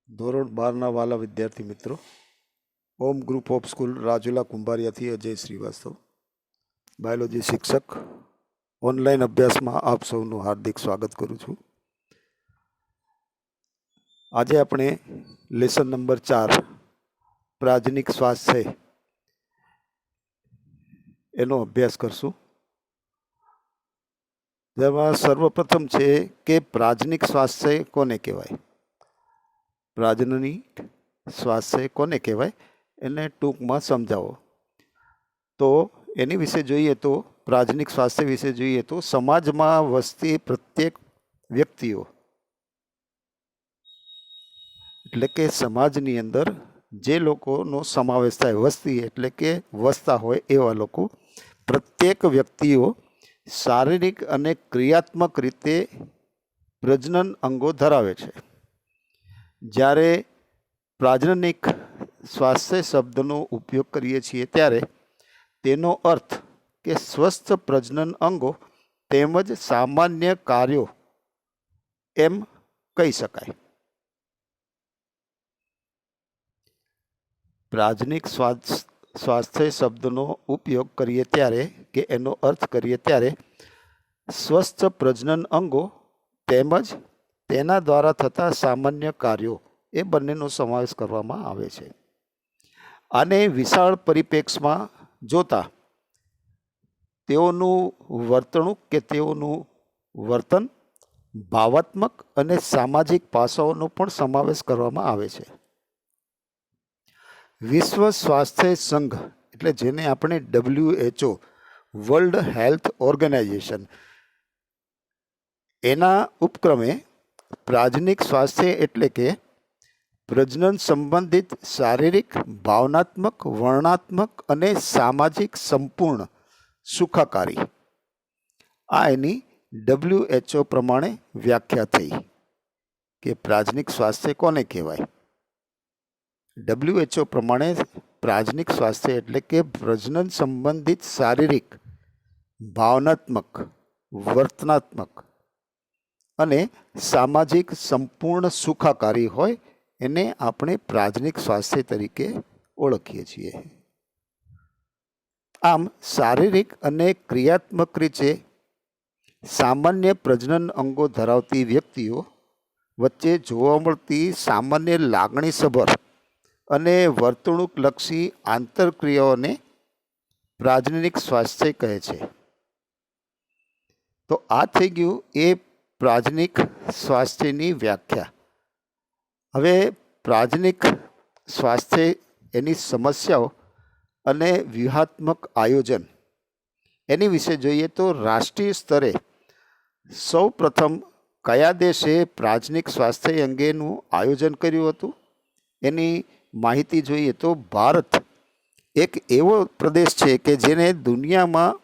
ધોરણ 12ના વાલા વિદ્યાર્થી મિત્રો, Om group of school Rajula કુંભારિયાથી અજય શ્રીવાસ્તવ, બાયોલોજી શિક્ષક. ઓનલાઈન અભ્યાસમાં આપ સૌનું હાર્દિક સ્વાગત કરું છું. આજે આપણે લેસન નંબર 4 પ્રાજનિક સ્વાસ્થ્ય એનો અભ્યાસ કરશું. જેમાં સર્વપ્રથમ છે કે પ્રાજનિક સ્વાસ્થ્ય કોને કહેવાય. પ્રાજનનિક સ્વાસ્થ્ય કોને કહેવાય એને ટૂંકમાં સમજાવો. તો એની વિશે જોઈએ તો પ્રાજનિક સ્વાસ્થ્ય વિશે જોઈએ તો સમાજમાં વસતી પ્રત્યેક વ્યક્તિઓ એટલે કે સમાજની અંદર જે લોકોનો સમાવેશ થાય, વસ્તી એટલે કે વસતા હોય એવા લોકો, પ્રત્યેક વ્યક્તિઓ શારીરિક અને ક્રિયાત્મક રીતે પ્રજનન અંગો ધરાવે છે. જ્યારે પ્રાજનનિક સ્વાસ્થ્ય શબ્દનો ઉપયોગ કરીએ છીએ ત્યારે તેનો અર્થ કે સ્વસ્થ પ્રજનન અંગો તેમજ સામાન્ય કાર્યો એમ કહી શકાય. પ્રાજનિક સ્વાસ્થ્ય શબ્દનો ઉપયોગ કરીએ ત્યારે કે એનો અર્થ કરીએ ત્યારે સ્વસ્થ પ્રજનન અંગો તેમજ તેના દ્વારા થતા સામાન્ય કાર્યો એ બંનેનો સમાવેશ કરવામાં આવે છે. આને વિશાળ પરિપ્રેક્ષમાં જોતા તેઓનું વર્તણૂક કે તેઓનું વર્તન ભાવાત્મક અને સામાજિક પાસાઓનો પણ સમાવેશ કરવામાં આવે છે. વિશ્વ સ્વાસ્થ્ય સંઘ એટલે જેને આપણે WHO વર્લ્ડ હેલ્થ ઓર્ગેનાઇઝેશન એના ઉપક્રમે પ્રાજનિક સ્વાસ્થ્ય એટલે કે પ્રજનન સંબંધિત શારીરિક, ભાવનાત્મક, વર્ણનાત્મક અને સામાજિક સંપૂર્ણ સુખાકારી, આ એની WHO પ્રમાણે વ્યાખ્યા થઈ કે પ્રાજનિક સ્વાસ્થ્ય કોને કહેવાય. WHO પ્રમાણે પ્રાજનિક સ્વાસ્થ્ય એટલે કે પ્રજનન સંબંધિત શારીરિક, ભાવનાત્મક, વર્તનાત્મક અને સામાજિક સંપૂર્ણ સુખાકારી હોય એને આપણે પ્રાજનિક સ્વાસ્થ્ય તરીકે ઓળખીએ છીએ. આમ શારીરિક અને ક્રિયાત્મક રીતે સામાન્ય પ્રજનન અંગો ધરાવતી વ્યક્તિઓ વચ્ચે જોવા મળતી સામાન્ય લાગણીસભર અને વર્તણૂકલક્ષી આંતરક્રિયાઓને પ્રાજનનિક સ્વાસ્થ્ય કહે છે. તો આ થઈ ગયું એ પ્રાજનિક સ્વાસ્થ્યની વ્યાખ્યા. હવે પ્રાજનિક સ્વાસ્થ્ય એની સમસ્યાઓ અને વ્યૂહાત્મક આયોજન એની વિશે જોઈએ તો રાષ્ટ્રીય સ્તરે સૌ પ્રથમ કયા દેશે પ્રાજનિક સ્વાસ્થ્ય અંગેનું આયોજન કર્યું હતું એની માહિતી જોઈએ તો ભારત એક એવો પ્રદેશ છે કે જેને દુનિયામાં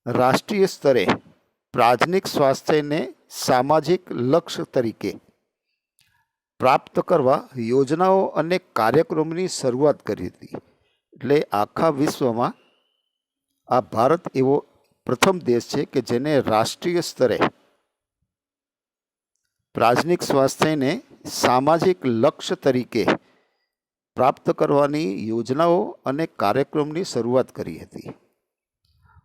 રાષ્ટ્રીય સ્તરે પ્રાજનિક સ્વાસ્થ્યને સામાજિક લક્ષ્ય તરીકે પ્રાપ્ત કરવા યોજનાઓ અને કાર્યક્રમોની શરૂઆત કરી હતી. એટલે આખા વિશ્વમાં આ ભારત એવો પ્રથમ દેશ છે કે જેને રાષ્ટ્રીય સ્તરે પ્રાજનિક સ્વાસ્થ્યને સામાજિક લક્ષ્ય તરીકે પ્રાપ્ત કરવાની યોજનાઓ અને કાર્યક્રમની શરૂઆત કરી હતી.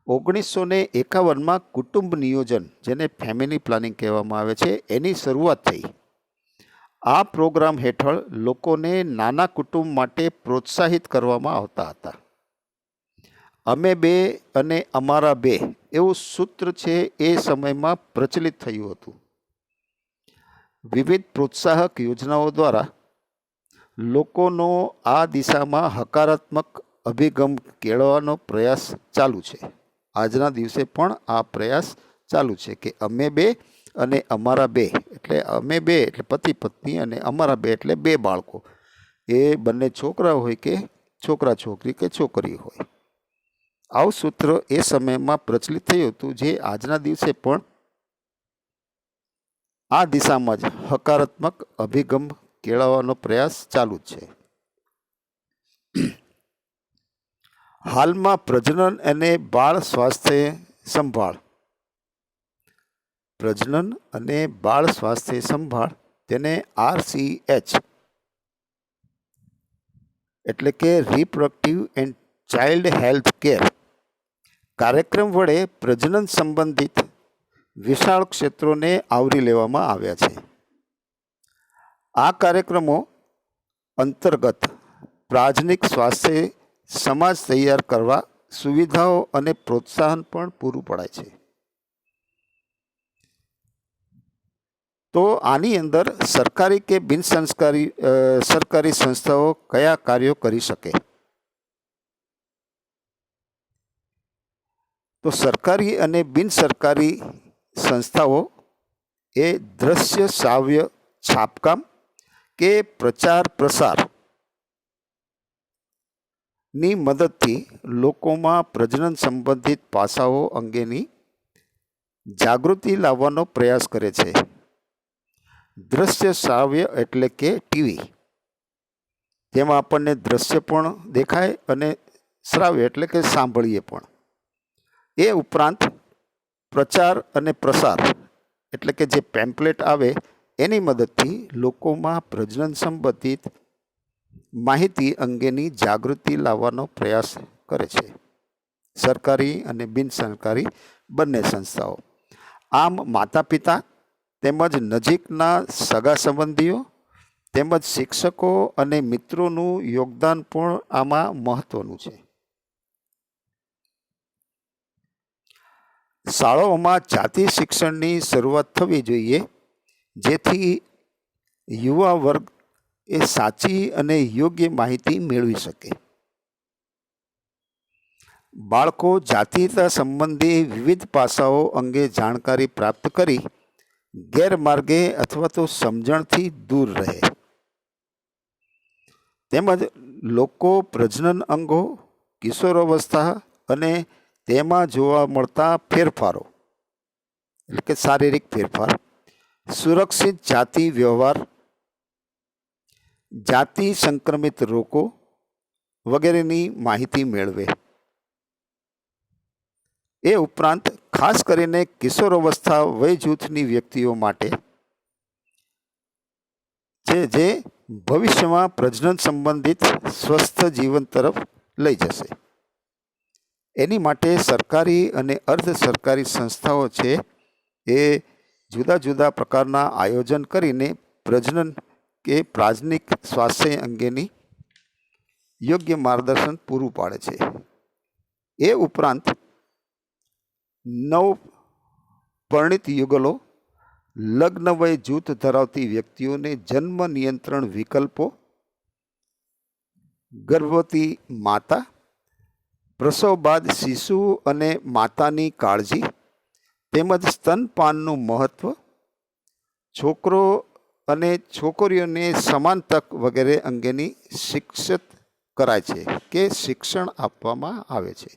1951માં કુટુંબ નિયોજન, જેને ફેમિલી પ્લાનિંગ કહેવામાં આવે છે, એની શરૂઆત થઈ. આ પ્રોગ્રામ હેઠળ લોકોને નાના કુટુંબ માટે પ્રોત્સાહિત કરવામાં આવતા હતા. અમે બે અને અમારા બે એવું સૂત્ર છે એ સમયમાં પ્રચલિત થયું હતું. વિવિધ પ્રોત્સાહક યોજનાઓ દ્વારા લોકોનો આ દિશામાં હકારાત્મક અભિગમ કેળવવાનો પ્રયાસ ચાલુ છે. આજના દિવસે પણ આ પ્રયાસ ચાલુ છે કે અમે બે અને અમારા બે એટલે અમે બે એટલે પતિ પત્ની અને અમારા બે એટલે બે બાળકો, એ બંને છોકરા હોય કે છોકરા છોકરી કે છોકરી હોય. આવું સૂત્ર એ સમયમાં પ્રચલિત થયું હતું, જે આજના દિવસે પણ આ દિશામાં જ હકારાત્મક અભિગમ કેળવવાનો પ્રયાસ ચાલુ છે. હાલમાં પ્રજનન અને બાળ સ્વાસ્થ્ય સંભાળ, પ્રજનન અને બાળ સ્વાસ્થ્ય સંભાળ તેને RCH એટલે કે reproductive and child health care કાર્યક્રમ વડે પ્રજનન સંબંધિત વિશાળ ક્ષેત્રોને આવરી લેવામાં આવ્યા છે. આ કાર્યક્રમો અંતર્ગત પ્રાજનિક સ્વાસ્થ્ય સમાજ તૈયાર કરવા સુવિધાઓ અને પ્રોત્સાહન પણ પૂરું પડાય છે. તો આની અંદર સરકારી કે સરકારી સંસ્થાઓ કયા કાર્યો કરી શકે? તો સરકારી અને બિનસરકારી સંસ્થાઓ એ દ્રશ્ય શ્રાવ્ય છાપકામ કે પ્રચાર પ્રસાર ની મદદથી લોકોમાં પ્રજનન સંબંધિત પાસાઓ અંગેની જાગૃતિ લાવવાનો પ્રયાસ કરે છે. દ્રશ્ય શ્રાવ્ય એટલે કે ટીવી, જેમાં આપણને દ્રશ્ય પણ દેખાય અને શ્રાવ્ય એટલે કે સાંભળીએ પણ. એ ઉપરાંત પ્રચાર અને પ્રસાર એટલે કે જે પેમ્પલેટ આવે એની મદદથી લોકોમાં પ્રજનન સંબંધિત માહિતી અંગેની જાગૃતિ લાવવાનો પ્રયાસ કરે છે સરકારી અને બિનસરકારી બંને સંસ્થાઓ. આમ માતા પિતા તેમજ નજીકના સગા સંબંધીઓ તેમજ શિક્ષકો અને મિત્રોનું યોગદાન પણ આમાં મહત્વનું છે. શાળાઓમાં જાતિ શિક્ષણની શરૂઆત થવી જોઈએ, જેથી યુવા વર્ગ એ સાચી અને યોગ્ય માહિતી મેળવી શકે. બાળકો જાતિતા સંબંધી વિવિધ પાસાઓ અંગે જાણકારી પ્રાપ્ત કરી ગેરમાર્ગે અથવા તો સમજણથી દૂર રહે. તેમજ લોકો પ્રજનન અંગો, કિશોરાવસ્થા અને તેમાં જોવા મળતા ફેરફારો એટલે કે શારીરિક ફેરફાર, સુરક્ષિત જાતિ વ્યવહાર, જાતિ સંક્રમિત રોગો વગેરેની માહિતી મેળવે. એ ઉપરાંત ખાસ કરીને કિશોરાવસ્થા વય જૂથની વ્યક્તિઓ માટે છે, જે ભવિષ્યમાં પ્રજનન સંબંધિત સ્વસ્થ જીવન તરફ લઈ જશે. એની માટે સરકારી અને અર્ધ સરકારી સંસ્થાઓ છે એ જુદા જુદા પ્રકારના આયોજન કરીને પ્રજનન કે પ્રાજનિક સ્વાસ્થ્ય અંગેની યોગ્ય માર્ગદર્શન પૂરું પાડે છે. એ ઉપરાંત નવ પરિણીત યુગલો, લગ્ન વય જૂથ ધરાવતી વ્યક્તિઓને જન્મ નિયંત્રણ વિકલ્પો, ગર્ભવતી માતા, પ્રસવ બાદ શિશુ અને માતાની કાળજી તેમજ સ્તનપાનનું મહત્વ, છોકરો અને છોકરીઓને સમાન તક વગેરે અંગેની શિક્ષિત કરાય છે કે શિક્ષણ આપવામાં આવે છે.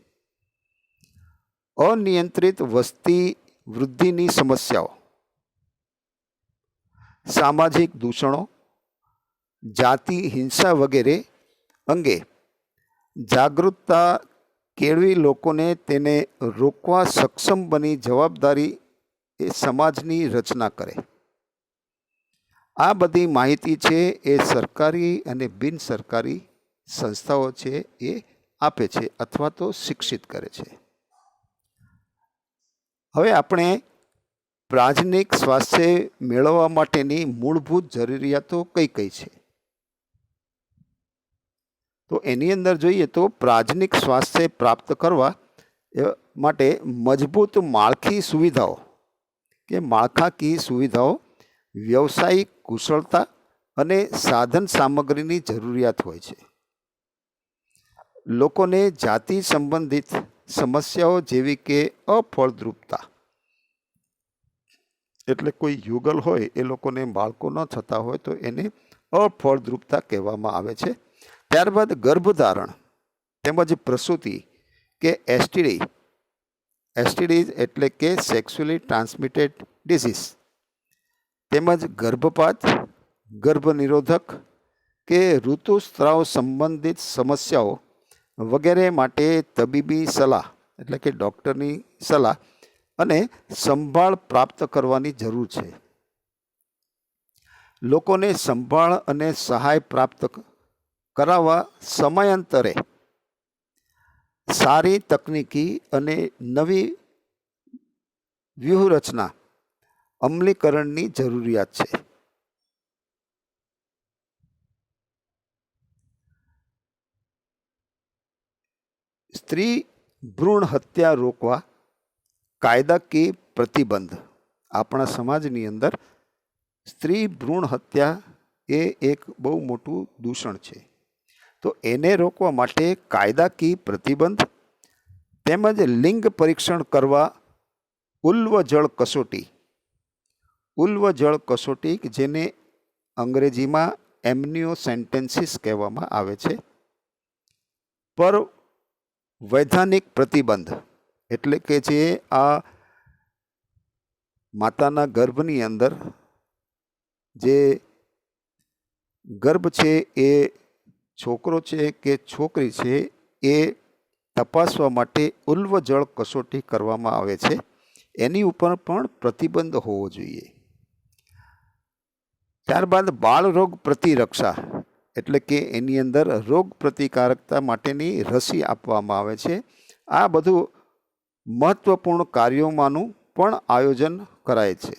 અનિયંત્રિત વસ્તી વૃદ્ધિની સમસ્યાઓ, સામાજિક દૂષણો, જાતિ હિંસા વગેરે અંગે જાગૃતતા કેળવી લોકોને તેને રોકવા સક્ષમ બની જવાબદારી એ સમાજની રચના કરે. આ બધી માહિતી છે એ સરકારી અને બિનસરકારી સંસ્થાઓ છે એ આપે છે અથવા તો શિક્ષિત કરે છે. હવે આપણે પ્રાજનિક સ્વાસ્થ્ય મેળવવા માટેની મૂળભૂત જરૂરિયાતો કઈ કઈ છે? તો એની અંદર જોઈએ તો પ્રાજનિક સ્વાસ્થ્ય પ્રાપ્ત કરવા માટે મજબૂત માળખાકીય સુવિધાઓ, વ્યવસાયિક કુશળતા અને સાધન સામગ્રીની જરૂરિયાત હોય છે. લોકોને જાતિ સંબંધિત સમસ્યાઓ જેવી કે અફળદ્રુપતા એટલે કોઈ યુગલ હોય એ લોકોને બાળકો ન થતા હોય તો એને અફળદ્રુપતા કહેવામાં આવે છે. ત્યારબાદ ગર્ભધારણ તેમજ પ્રસૂતિ કે એસટીડી એટલે કે સેક્સ્યુઅલી ટ્રાન્સમિટેડ ડિસીઝ તેમજ ગર્ભપાત, ગર્ભનિરોધક કે ઋતુસ્રાવ સંબંધિત સમસ્યાઓ વગેરે માટે તબીબી સલાહ એટલે કે ડૉક્ટરની સલાહ અને સંભાળ પ્રાપ્ત કરવાની જરૂર છે. લોકોને સંભાળ અને સહાય પ્રાપ્ત કરાવવા સમયાંતરે સારી તકનીકી અને નવી વ્યૂહરચના અમલીકરણની જરૂરિયાત છે. સ્ત્રી ભ્રૂણ હત્યા રોકવા કાયદાકીય પ્રતિબંધ. આપણા સમાજની અંદર સ્ત્રી ભ્રૂણ હત્યા એ એક બહુ મોટું દૂષણ છે. તો એને રોકવા માટે કાયદાકીય પ્રતિબંધ તેમજ લિંગ પરીક્ષણ કરવા ઉલ્વજળ કસોટી. ઉલ્વજળ કસોટી જેને અંગ્રેજીમાં એમ્નિયોસેન્ટેન્સિસ કહેવામાં આવે છે, પર વૈધાનિક પ્રતિબંધ એટલે કે જે આ માતાના ગર્ભની અંદર જે ગર્ભ છે એ છોકરો છે કે છોકરી છે એ તપાસવા માટે ઉલ્વજળ કસોટી કરવામાં આવે છે. એની ઉપર પણ પ્રતિબંધ હોવો જોઈએ. ત્યારબાદ બાળ રોગ પ્રતિરક્ષા એટલે કે એની અંદર રોગ પ્રતિકારકતા માટેની રસી આપવામાં આવે છે. આ બધું મહત્વપૂર્ણ કાર્યોમાંનું પણ આયોજન કરાય છે.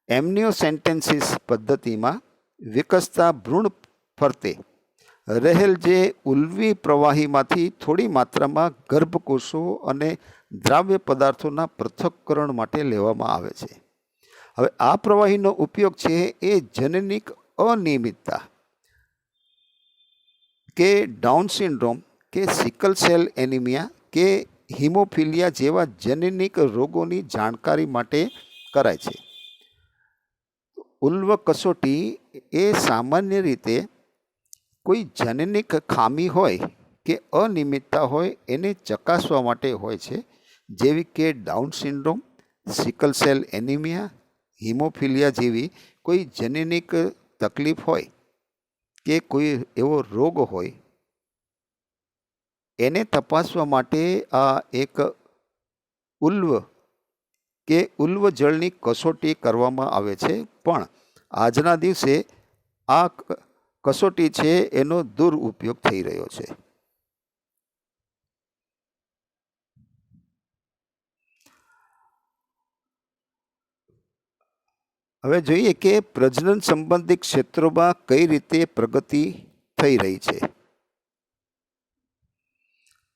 એમ્નિયોસેન્ટેન્સિસ પદ્ધતિમાં વિકસતા ભ્રૂણ ફરતે રહેલ જે ઉલ્વી પ્રવાહીમાંથી થોડી માત્રામાં ગર્ભકોષો અને દ્રાવ્ય પદાર્થોના પૃથ્થકરણ માટે લેવામાં આવે છે. હવે આ પ્રવાહીનો ઉપયોગ છે એ જનનિક અનિયમિતતા કે ડાઉન સિન્ડ્રોમ કે સિકલ સેલ એનિમિયા કે હિમોફિલિયા જેવા જનનિક રોગોની જાણકારી માટે કરાય છે. ઉલ્વ કસોટી એ સામાન્ય રીતે કોઈ જનનિક ખામી હોય કે અનિયમિતતા હોય એને ચકાસવા માટે હોય છે, જેવી કે down syndrome, sickle cell anaemia, haemophilia જેવી કોઈ જનનિક તકલીફ હોય કે કોઈ એવો રોગ હોય એને તપાસવા માટે આ એક ઉલ્વ કે ઉલ્વજળની કસોટી કરવામાં આવે છે. પણ આજના દિવસે આ કસોટી છે એનો દુરુપયોગ થઈ રહ્યો છે. હવે જોઈએ કે પ્રજનન સંબંધિત ક્ષેત્રોમાં કઈ રીતે પ્રગતિ થઈ રહી છે.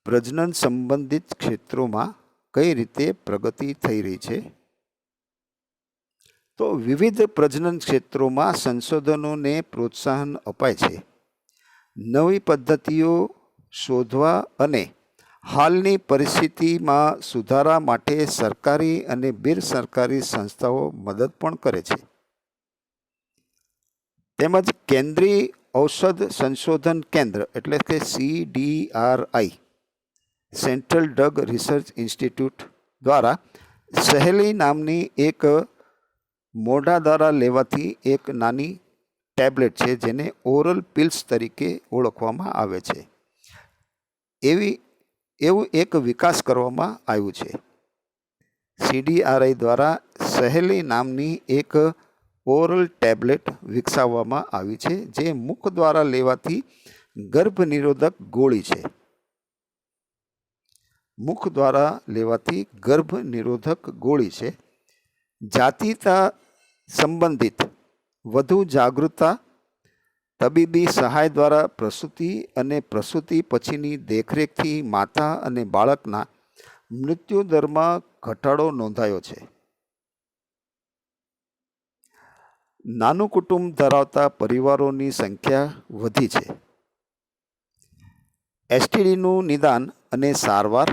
પ્રજનન સંબંધિત ક્ષેત્રોમાં કઈ રીતે પ્રગતિ થઈ રહી છે. તો વિવિધ પ્રજનન ક્ષેત્રોમાં સંશોધનોને પ્રોત્સાહન અપાય છે. નવી પદ્ધતિઓ શોધવા અને હાલની પરિસ્થિતિમાં સુધારા માટે સરકારી અને બિનસરકારી સંસ્થાઓ મદદ પણ કરે છે. તેમજ કેન્દ્રીય ઔષધ સંશોધન કેન્દ્ર એટલે કે CDRI central drug research institute દ્વારા સહેલી નામની એક મોઢા દ્વારા લેવાથી એક નાની ટેબ્લેટ છે જેને ઓરલ પિલ્સ તરીકે ઓળખવામાં આવે છે. એવું એક વિકાસ કરવામાં આવ્યું છે. CDRI દ્વારા સહેલી નામની એક ઓરલ ટેબ્લેટ વિકસાવવામાં આવી છે જે મુખ દ્વારા લેવાથી ગર્ભ નિરોધક ગોળી છે. મુખ દ્વારા લેવાથી ગર્ભ નિરોધક ગોળી છે. જાતિતા સંબંધિત વધુ જાગૃતતા, તબીબી સહાય દ્વારા પ્રસૂતિ અને પ્રસૂતિ પછીની દેખરેખથી માતા અને બાળકના મૃત્યુ દરમાં ઘટાડો નોંધાયો છે. નાનું કુટુંબ ધરાવતા પરિવારોની સંખ્યા વધી છે. STDનું નિદાન અને સારવાર,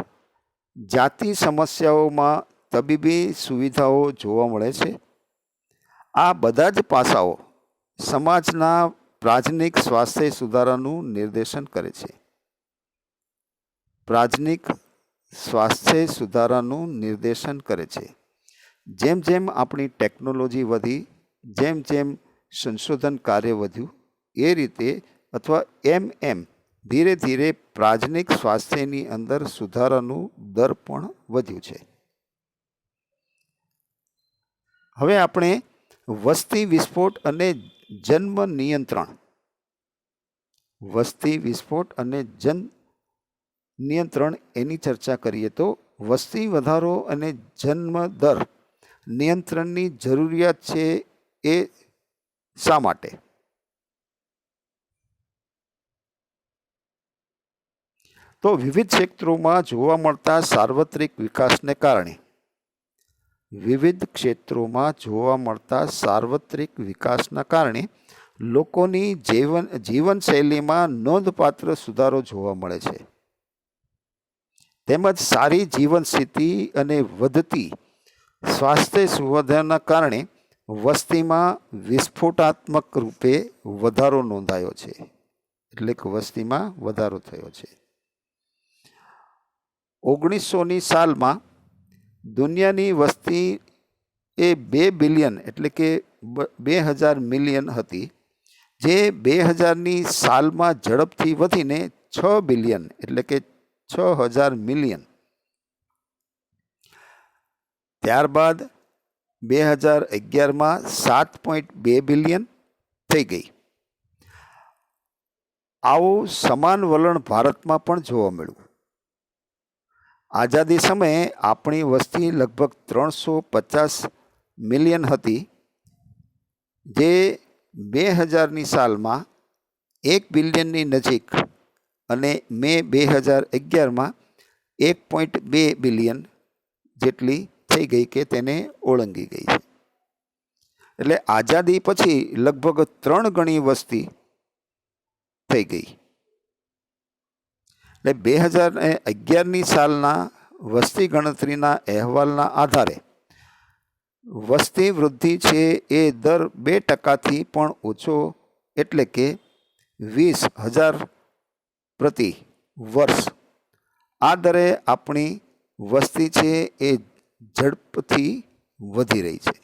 જાતિ સમસ્યાઓમાં તબીબી સુવિધાઓ જોવા મળે છે. આ બધા જ પાસાઓ સમાજના પ્રાજનિક સ્વાસ્થ્ય સુધારાનું નિર્દેશન કરે છે. પ્રાજનિક સ્વાસ્થ્ય સુધારાનું નિર્દેશન કરે છે. જેમ જેમ આપણી ટેકનોલોજી વધી, જેમ જેમ સંશોધન કાર્ય વધ્યું, એ રીતે અથવા એમ ધીરે ધીરે પ્રાજનિક સ્વાસ્થ્યની અંદર સુધારાનું દર પણ વધ્યું છે. હવે આપણે વસ્તી વિસ્ફોટ અને જન્મ નિયંત્રણ. વસ્તી વિસ્ફોટ અને જન નિયંત્રણ એની ચર્ચા કરીએ તો વસ્તી વધારો અને જન્મ દર નિયંત્રણની જરૂરિયાત છે એ શા માટે? તો વિવિધ ક્ષેત્રોમાં જોવા મળતા સાર્વત્રિક વિકાસને કારણે વિવિધ ક્ષેત્રોમાં જોવા મળતા સાર્વત્રિક વિકાસના કારણે લોકોની જીવનશૈલીમાં નોંધપાત્ર સુધારો જોવા મળે છે. તેમજ સારી જીવન સ્થિતિ અને વધતી સ્વાસ્થ્ય સુવિધાના કારણે વસ્તીમાં વિસ્ફોટાત્મક રૂપે વધારો નોંધાયો છે. એટલે કે વસ્તીમાં વધારો થયો છે. 1900ની સાલમાં દુનિયાની વસ્તી એ 2 બિલિયન એટલે કે 2000 મિલિયન હતી, જે 2000ની સાલમાં ઝડપથી વધીને 6 બિલિયન એટલે કે 6000 મિલિયન. ત્યારબાદ 2011માં 7.2 બિલિયન થઈ ગઈ. આવું સમાન વલણ ભારતમાં પણ જોવા મળ્યું. આઝાદી સમયે આપણી વસ્તી લગભગ 350 મિલિયન હતી, જે 2000ની સાલમાં 1 બિલિયનની નજીક અને મે 2011માં 1.2 બિલિયન જેટલી થઈ ગઈ કે તેને ઓળંગી ગઈ છે. એટલે આઝાદી પછી લગભગ 3 ગણી વસ્તી થઈ ગઈ. એટલે 2011ની સાલના વસ્તી ગણતરીના અહેવાલના આધારે વસ્તી વૃદ્ધિ છે એ દર 2%થી પણ ઓછો એટલે કે 20,000 પ્રતિ વર્ષ. આ દરે આપણી વસ્તી છે એ ઝડપથી વધી રહી છે.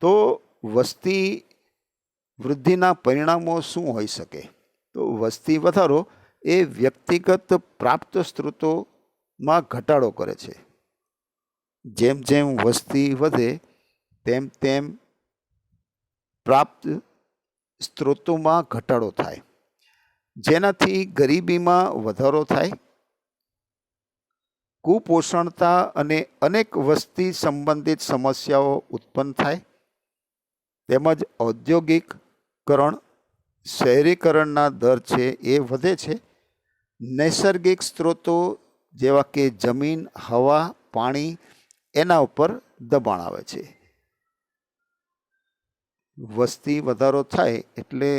તો વસ્તી વૃદ્ધિના પરિણામો શું હોઈ શકે? તો વસ્તી વધારો એ વ્યક્તિગત પ્રાપ્ત સ્ત્રોતોમાં ઘટાડો કરે છે. જેમ જેમ વસ્તી વધે તેમ તેમ પ્રાપ્ત સ્ત્રોતોમાં ઘટાડો થાય, જેનાથી ગરીબીમાં વધારો થાય, કુપોષણતા અને અનેક વસ્તી સંબંધિત સમસ્યાઓ ઉત્પન્ન થાય, તેમજ ઔદ્યોગિકકરણ, શહેરીકરણના દર છે એ વધે છે. નૈસર્ગિક સ્ત્રોતો જેવા કે જમીન, હવા, પાણી એના ઉપર દબાણ આવે છે. વસ્તી વધારો થાય એટલે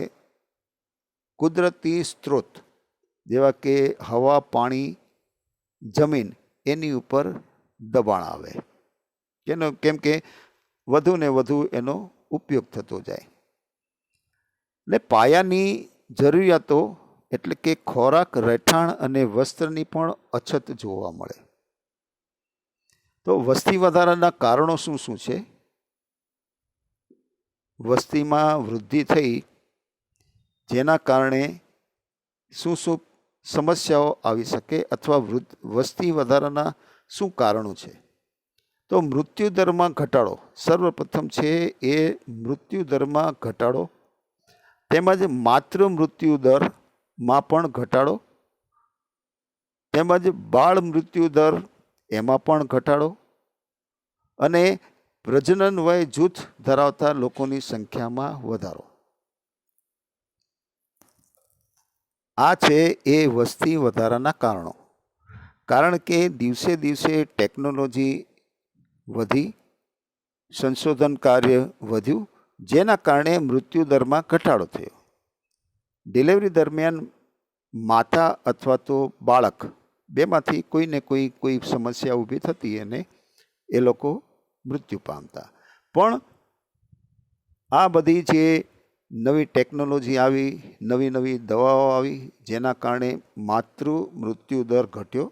કુદરતી સ્ત્રોત જેવા કે હવા, પાણી, જમીન એની ઉપર દબાણ આવે. કેમ કે વધુ ને વધુ એનો ઉપયોગ થતો જાય. એટલે પાયાની જરૂરિયાતો એટલે કે ખોરાક, રહેઠાણ અને વસ્ત્રની પણ અછત જોવા મળે. તો વસ્તી વધારાના કારણો શું શું છે? વસ્તીમાં વૃદ્ધિ થઈ જેના કારણે શું શું સમસ્યાઓ આવી શકે અથવા વસ્તી વધારાના શું કારણો છે? તો મૃત્યુદરમાં ઘટાડો સર્વપ્રથમ છે એ મૃત્યુદરમાં ઘટાડો, તેમજ માતૃ મૃત્યુદરમાં પણ ઘટાડો, તેમજ બાળ મૃત્યુદર એમાં પણ ઘટાડો અને પ્રજનન વય જૂથ ધરાવતા લોકોની સંખ્યામાં વધારો. આ છે એ વસ્તી વધારાના કારણો. કારણ કે દિવસે દિવસે ટેકનોલોજી વધી, સંશોધન કાર્ય વધ્યું, જેના કારણે મૃત્યુદરમાં ઘટાડો થયો. ડિલિવરી દરમિયાન માતા અથવા તો બાળક બેમાંથી કોઈને કોઈ સમસ્યા ઊભી થતી અને એ લોકો મૃત્યુ પામતા. પણ આ બધી જે નવી ટેકનોલોજી આવી, નવી નવી દવાઓ આવી, જેના કારણે માતૃ મૃત્યુદર ઘટ્યો,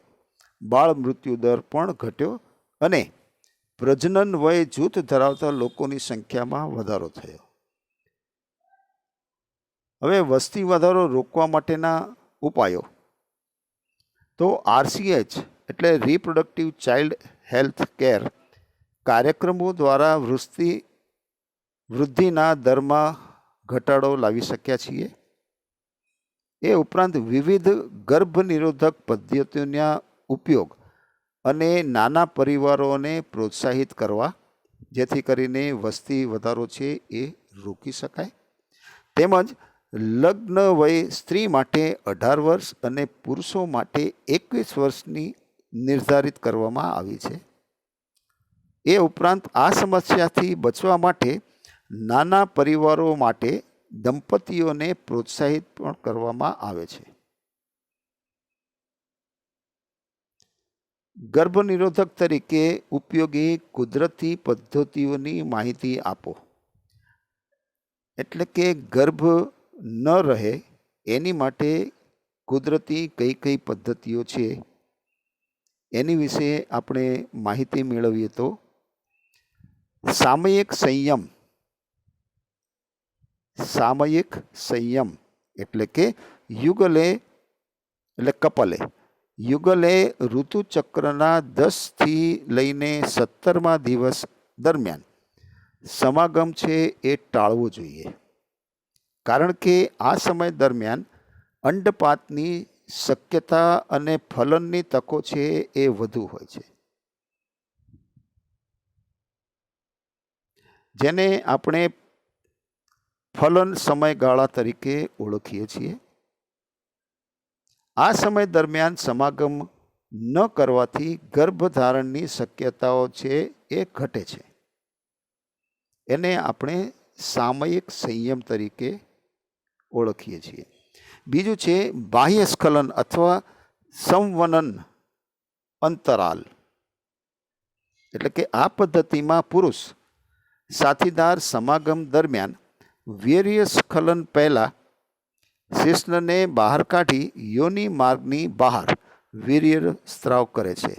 બાળ મૃત્યુદર પણ ઘટ્યો અને પ્રજનન વય જૂથ ધરાવતા લોકોની સંખ્યામાં વધારો થયો. હવે વસ્તી વધારો રોકવા માટેના ઉપાયો. તો RCH એટલે રિપ્રોડક્ટિવ ચાઇલ્ડ હેલ્થ કેર કાર્યક્રમો દ્વારા વૃદ્ધિના દરમાં ઘટાડો લાવી શક્યા છીએ. એ ઉપરાંત વિવિધ ગર્ભનિરોધક પદ્ધતિઓના ઉપયોગ અને નાના પરિવારોને પ્રોત્સાહિત કરવા, જેથી કરીને વસ્તી વધારો છે એ રોકી શકાય. તેમજ લગ્ન વય સ્ત્રી માટે 18 વર્ષ અને પુરુષો માટે 21 વર્ષની નિર્ધારિત કરવામાં આવી છે. એ ઉપરાંત આ સમસ્યાથી બચવા માટે નાના પરિવારો માટે દંપતીઓને પ્રોત્સાહિત પણ કરવામાં આવે છે. ગર્ભનિરોધક તરીકે ઉપયોગી કુદરતી પદ્ધતિઓની માહિતી આપો. એટલે કે ગર્ભ ન રહે એની માટે કુદરતી કઈ કઈ પદ્ધતિઓ છે એની વિશે આપણે માહિતી મેળવીએ તો સામયિક સંયમ એટલે કે યુગલે ઋતુચક્રના 10 થી લઈને 17મા દિવસ દરમિયાન સમાગમ છે એ ટાળવો જોઈએ. કારણ કે આ સમય દરમિયાન અંડપાતની શક્યતા અને ફલનની તકો છે એ વધુ હોય છે, જેને આપણે ફલન સમયગાળા તરીકે ઓળખીએ છીએ. આ સમય દરમિયાન સમાગમ ન કરવાથી ગર્ભધારણની શક્યતાઓ છે એ ઘટે છે. એને આપણે સામયિક સંયમ તરીકે ઓળખીએ છીએ. બીજું છે બાહ્ય સ્ખલન અથવા સંવનન અંતરાલ. એટલે કે આ પદ્ધતિમાં પુરુષ સાથીદાર સમાગમ દરમિયાન વીર્ય સ્ખલન પહેલા શિશ્નને બહાર કાઢી યોનિ માર્ગની બહાર વીર્ય સ્ત્રાવ કરે છે,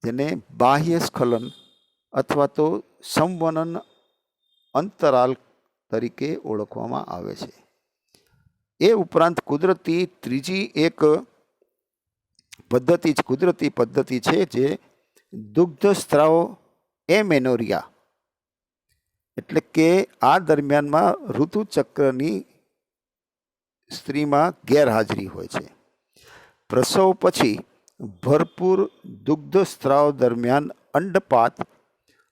જેને બાહ્ય સ્ખલન અથવા તો સંવનન અંતરાલ તરીકે ઓળખવામાં આવે છે. એ ઉપરાંત ત્રીજી એક કુદરતી પદ્ધતિ છે જે દુગ્ધ સ્ત્રાવ એમેનોરિયા. એટલે કે આ દરમિયાનમાં ઋતુચક્રની સ્ત્રીમાં ગેરહાજરી હોય છે. પ્રસવ પછી ભરપૂર દુગ્ધ સ્ત્રાવ દરમિયાન અંડપાત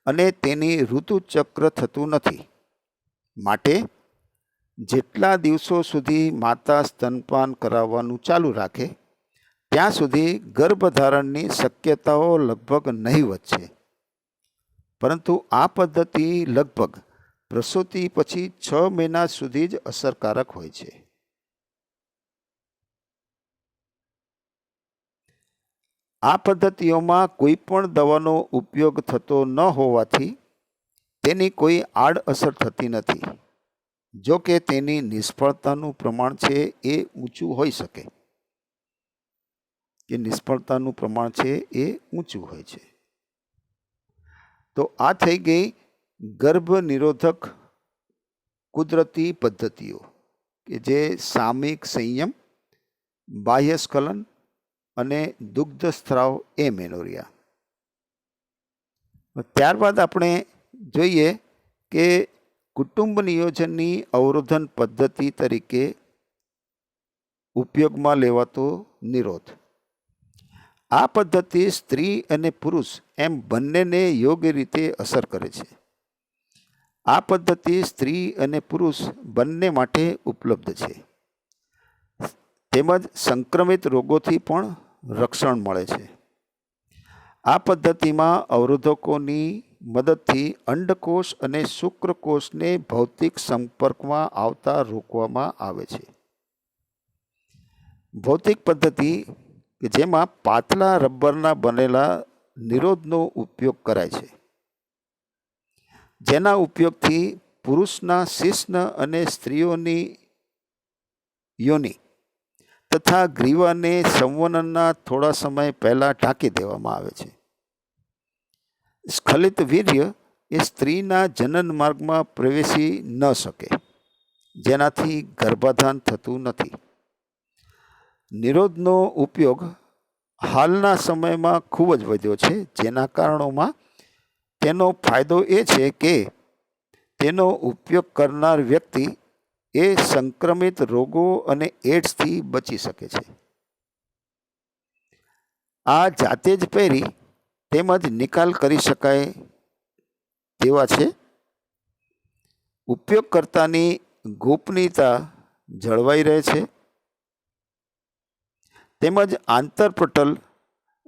અને તેની ઋતુચક્ર થતું નથી. માટે જેટલા દિવસો સુધી માતા સ્તનપાન કરાવવાનું ચાલુ રાખે ત્યાં સુધી ગર્ભધારણની શક્યતાઓ લગભગ નહીવત છે. પરંતુ આ પદ્ધતિ લગભગ પ્રસૂતિ પછી 6 મહિના સુધી જ અસરકારક હોય છે. આ પદ્ધતિઓમાં કોઈ પણ દવાનો ઉપયોગ થતો ન હોવાથી તેની કોઈ આડઅસર થતી નથી. જો કે તેની નિષ્ફળતાનું પ્રમાણ છે એ ઊંચું હોઈ શકે. તો આ થઈ ગઈ ગર્ભ નિરોધક કુદરતી પદ્ધતિઓ કે જે સામયિક સંયમ, બાહ્ય સ્ખલન અને દુગ્ધ સ્ત્રાવ એમેનોરિયા. ત્યારબાદ આપણે જોઈએ કે કુટુંબ નિયોજનની અવરોધન પદ્ધતિ તરીકે ઉપયોગમાં લેવાતો નિરોધ. આ પદ્ધતિ સ્ત્રી અને પુરુષ એમ બંનેને યોગ્ય રીતે અસર કરે છે. આ પદ્ધતિ સ્ત્રી અને પુરુષ બંને માટે ઉપલબ્ધ છે. તેમજ સંક્રમિત રોગોથી પણ રક્ષણ મળે છે. આ પદ્ધતિમાં અવરોધકોની મદદથી અંડકોષ અને શુક્રકોષને ભૌતિક સંપર્કમાં આવતા રોકવામાં આવે છે. ભૌતિક પદ્ધતિ કે જેમાં પાતળા રબરના બનેલા નિરોધનો ઉપયોગ કરાય છે, જેના ઉપયોગથી પુરુષના શિશ્ન અને સ્ત્રીઓની યોનિ તથા ગ્રીવાને સંવનનના થોડા સમય પહેલા ઢાંકી દેવામાં આવે છે. સ્ખલિત વીર્ય એ સ્ત્રીના જનન માર્ગમાં પ્રવેશી ન શકે, જેનાથી ગર્ભાધાન થતું નથી. નિરોધનો ઉપયોગ હાલના સમયમાં ખૂબ જ વધ્યો છે, જેના કારણોમાં તેનો ફાયદો એ છે કે તેનો ઉપયોગ કરનાર વ્યક્તિ એ સંક્રમિત રોગો અને એડ્સથી બચી શકે છે. આ જાતે જ પહેરી તેમજ નિકાલ કરી શકાય તેવા છે. ઉપયોગકર્તાની ગોપનીયતા જળવાઈ રહે છે, તેમજ આંતરપટલ,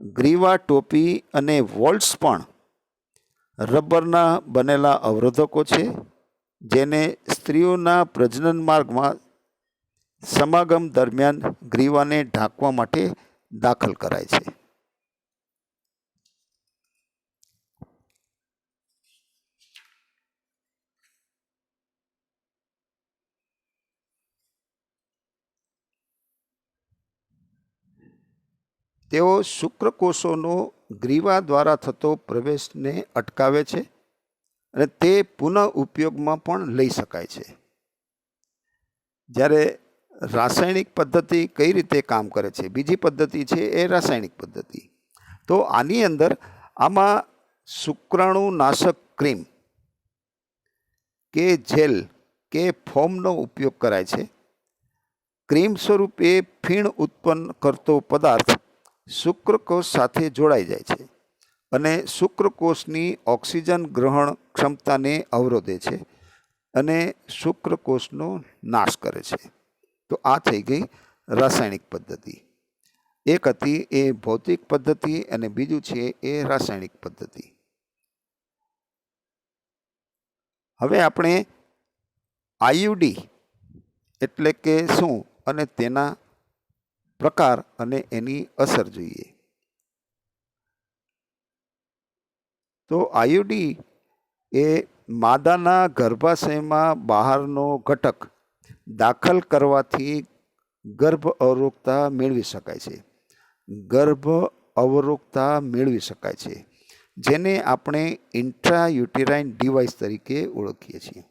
ગ્રીવા, ટોપી અને વોલ્ટ્સ પણ રબરના બનેલા અવરોધકો છે, જેને સ્ત્રીઓના પ્રજનન માર્ગમાં સમાગમ દરમિયાન ગ્રીવાને ઢાંકવા માટે દાખલ કરાય છે. તેઓ શુક્રકોષોનો ગ્રીવા દ્વારા થતો પ્રવેશને અટકાવે છે અને તે પુનઃ ઉપયોગમાં પણ લઈ શકાય છે. જ્યારે રાસાયણિક પદ્ધતિ કઈ રીતે કામ કરે છે, બીજી પદ્ધતિ છે એ રાસાયણિક પદ્ધતિ. તો આની અંદર આમાં શુક્રાણુનાશક ક્રીમ કે જેલ કે ફોર્મનો ઉપયોગ કરાય છે. ક્રીમ સ્વરૂપે ફીણ ઉત્પન્ન કરતો પદાર્થ શુક્રકોષ સાથે જોડાઈ જાય છે અને શુક્રકોષની ઓક્સિજન ગ્રહણ ક્ષમતાને અવરોધે છે અને શુક્રકોષનો નાશ કરે છે. તો આ થઈ ગઈ રાસાયણિક પદ્ધતિ. એક હતી એ ભૌતિક પદ્ધતિ અને બીજું છે એ રાસાયણિક પદ્ધતિ. હવે આપણે આઈયુડી એટલે કે શું અને તેના પ્રકાર અને એની અસર જોઈએ. તો આઈયુડી એ માદાના ગર્ભાશયમાં બહારનો ઘટક દાખલ કરવાથી ગર્ભ અવરોધતા મેળવી શકાય છે. ગર્ભ અવરોધતા મેળવી શકાય છે, જેને આપણે ઇન્ટ્રાયુટેરાઇન ડિવાઇસ તરીકે ઓળખીએ છીએ.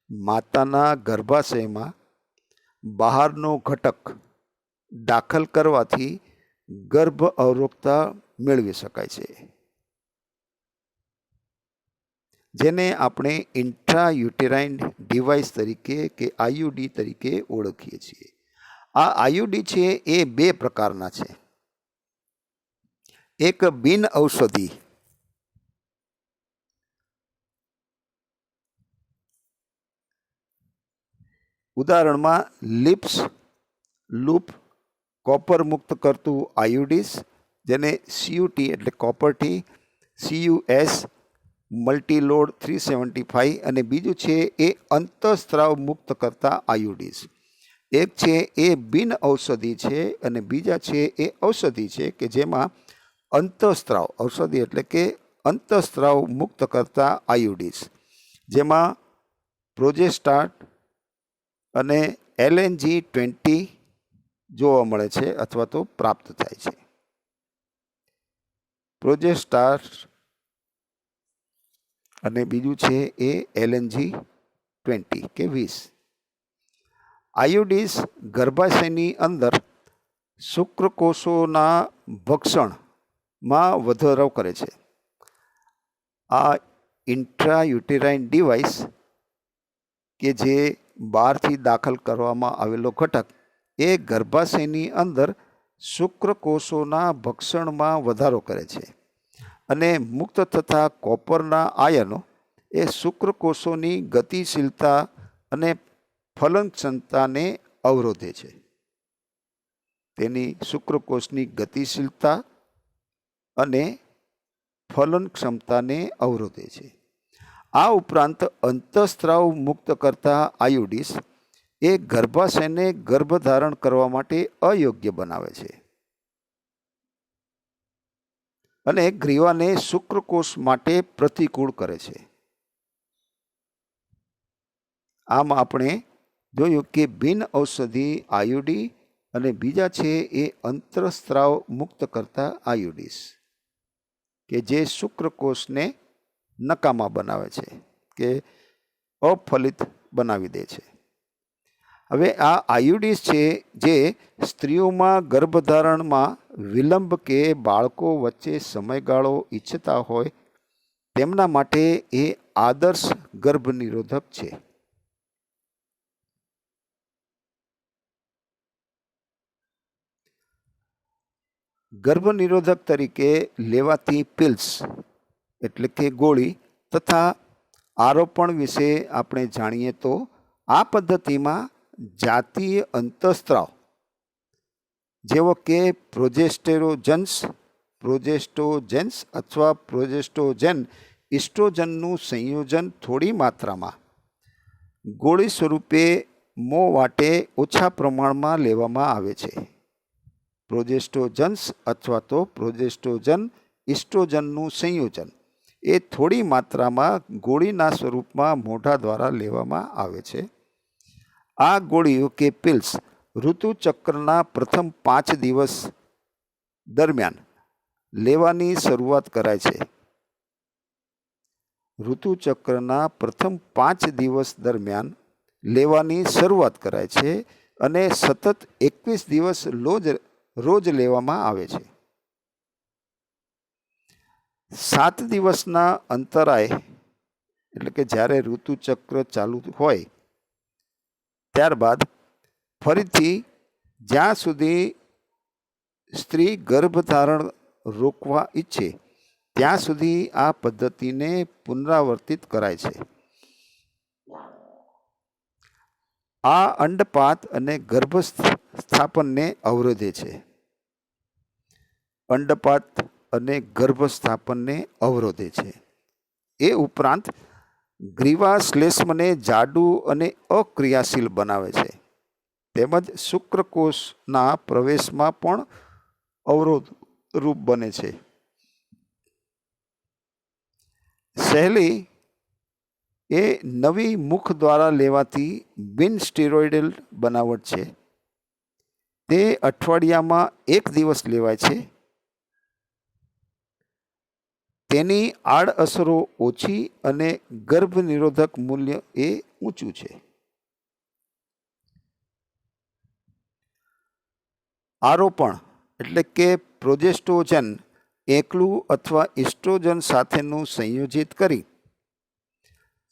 માતાના ગર્ભાશયમાં બહારનો ઘટક દાખલ કરવાથી ગર્ભ અવરોધતા મેળવી શકાય છે, જેને આપણે ઇન્ટ્રાયુટેરાઇન ડિવાઇસ તરીકે કે આઈયુડી તરીકે ઓળખીએ છીએ. આ આઈયુડી છે એ બે પ્રકારના છે. એક બિન ઔષધી ઉદાહરણમાં લિપ્સ લૂપ કોપર મુક્ત કરતું આયુડીસ, જેને સીયુટી એટલે કોપર ટી, CUS મલ્ટીલોડ 375, અને બીજું છે એ અંતઃસ્ત્રાવ મુક્ત કરતા આયુડીસ. એક છે એ બિન ઔષધિ છે અને બીજા છે એ ઔષધિ છે કે જેમાં અંતઃસ્ત્રાવ, ઔષધિ એટલે કે અંતઃસ્ત્રાવ મુક્ત કરતા આયુડીસ, જેમાં પ્રોજેસ્ટાટ અને LNG-20 જોવા મળે છે અથવા તો પ્રાપ્ત થાય છે. પ્રોજેસ્ટાટ અને બીજું છે એ LNG-20 કે 20. આયુડીસ ગર્ભાશયની અંદર શુક્રકોષોના ભક્ષણમાં વધારો કરે છે. આ ઇન્ટ્રાયુટેરાઇન ડિવાઇસ કે જે બહારથી દાખલ કરવામાં આવેલો ઘટક એ ગર્ભાશયની અંદર શુક્રકોષોના ભક્ષણમાં વધારો કરે છે અને મુક્ત થતા કોપરના આયનો એ શુક્રકોષોની ગતિશીલતા અને ફલન ક્ષમતાને અવરોધે છે. તેની શુક્રકોષની ગતિશીલતા અને ફલન ક્ષમતાને અવરોધે છે. આ ઉપરાંત અંતઃસ્ત્રાવ મુક્ત કરતા આયુડીસ એ ગર્ભાશયને ગર્ભધારણ કરવા માટે અયોગ્ય બનાવે છે અને ગ્રીવાને શુક્રકોષ માટે પ્રતિકૂળ કરે છે. આમ આપણે જોયું કે બિન ઔષધિ આયુડી અને બીજા છે એ અંતઃસ્ત્રાવ મુક્ત કરતા આયુડીસ કે જે શુક્રકોષને નકામા બનાવે છે કે અફલિત બનાવી દે છે. હવે આ આયુડીસ છે જે સ્ત્રીઓમાં ગર્ભધારણમાં વિલંબ કે બાળકો વચ્ચે સમયગાળો ઈચ્છતા હોય તેમના માટે એ આદર્શ ગર્ભ નિરોધક છે. ગર્ભ નિરોધક તરીકે લેવાતી પિલ્સ એટલે કે ગોળી તથા આરોપણ વિશે આપણે જાણીએ તો આ પદ્ધતિમાં જાતીય અંતઃસ્ત્રાવ જેવો કે પ્રોજેસ્ટોજેન્સ અથવા પ્રોજેસ્ટોજેન ઇસ્ટ્રોજનનું સંયોજન થોડી માત્રામાં ગોળી સ્વરૂપે મોં વાટે ઓછા પ્રમાણમાં લેવામાં આવે છે. પ્રોજેસ્ટોજન્સ અથવા તો પ્રોજેસ્ટોજન ઇસ્ટ્રોજનનું સંયોજન એ થોડી માત્રામાં ગોળીના સ્વરૂપમાં મોઢા દ્વારા લેવામાં આવે છે. આ ગોળીઓ કે પિલ્સ ઋતુચક્રના પ્રથમ 5 દિવસ દરમિયાન લેવાની શરૂઆત કરાય છે. ઋતુચક્રના પ્રથમ 5 દિવસ દરમિયાન લેવાની શરૂઆત કરાય છે અને સતત 21 દિવસ રોજ લેવામાં આવે છે. 7 દિવસના અંતરાય એટલે કે જ્યારે ઋતુચક્ર ચાલુ હોય ત્યારબાદ ફરીથી જ્યાં સુધી સ્ત્રી ગર્ભધારણ રોકવા ઈચ્છે ત્યાં સુધી આ પદ્ધતિને પુનરાવર્તિત કરાય છે. આ અંડપાત અને ગર્ભસ્થાપનને અવરોધે છે. અંડપાત અને ગર્ભસ્થાપનને અવરોધે છે. એ ઉપરાંત ગ્રીવા શ્લેષ્મને જાડું અને અક્રિયાશીલ બનાવે છે તેમજ શુક્રકોષના પ્રવેશમાં પણ અવરોધરૂપ બને છે. સહેલી એ નવી મુખ દ્વારા લેવાતી બિન સ્ટીરોઇડલ બનાવટ છે. તે અઠવાડિયામાં 1 દિવસ લેવાય છે. તેની આડઅસરો ઓછી અને ગર્ભ નિરોધક મૂલ્ય એ ઊંચું છે. આરોપણ એટલે કે પ્રોજેસ્ટોજન એકલું અથવા ઇસ્ટ્રોજન સાથેનું સંયોજિત કરી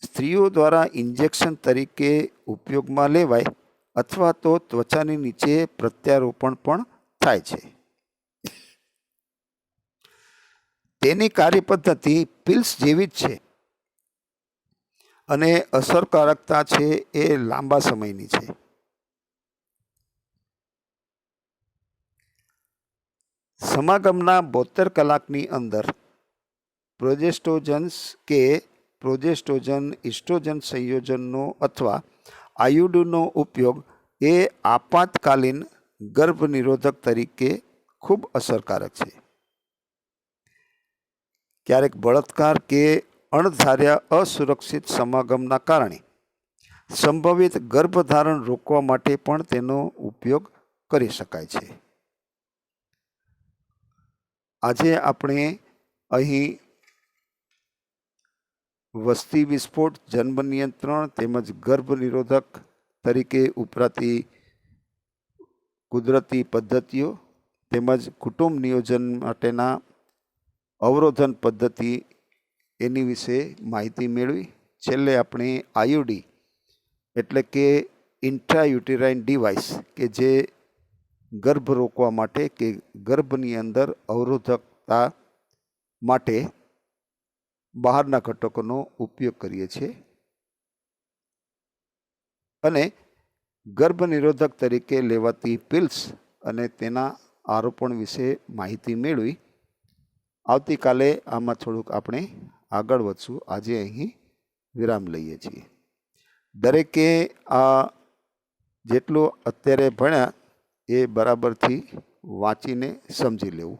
સ્ત્રીઓ દ્વારા ઇન્જેક્શન તરીકે ઉપયોગમાં લેવાય અથવા તો ત્વચાની નીચે પ્રત્યારોપણ પણ થાય છે. તેની કાર્યપદ્ધતિ પિલ્સ જેવી જ છે અને અસરકારકતા છે એ લાંબા સમયની છે. સમાગમના 72 કલાકની અંદર પ્રોજેસ્ટોજન્સ કે પ્રોજેસ્ટોજન ઇસ્ટ્રોજન સંયોજનનો અથવા આયુડનો ઉપયોગ એ આપાતકાલીન ગર્ભ નિરોધક તરીકે ખૂબ અસરકારક છે. ક્યારેક બળાત્કાર કે અણધાર્યા અસુરક્ષિત સમાગમના કારણે સંભવિત ગર્ભધારણ રોકવા માટે પણ તેનો ઉપયોગ કરી શકાય છે. આજે આપણે અહીં વસ્તી વિસ્ફોટ, જન્મ નિયંત્રણ તેમજ ગર્ભ નિરોધક તરીકે ઉપરાતી કુદરતી પદ્ધતિઓ તેમજ કુટુંબ નિયોજન માટેના અવરોધન પદ્ધતિ એની વિશે માહિતી મેળવી. છેલ્લે આપણે આયુડી એટલે કે ઇન્ટ્રાયુટેરાઇન ડિવાઇસ કે જે ગર્ભ રોકવા માટે કે ગર્ભની અંદર અવરોધકતા માટે બહારના ઘટકોનો ઉપયોગ કરીએ છીએ અને ગર્ભ નિરોધક તરીકે લેવાતી પિલ્સ અને તેના આરોપણ વિશે માહિતી મેળવી. આવતીકાલે આમાં થોડુંક આપણે આગળ વધશું. આજે અહીં વિરામ લઈએ છીએ. દરેકે આ જેટલું અત્યારે ભણ્યા એ બરાબરથી વાંચીને સમજી લેવું.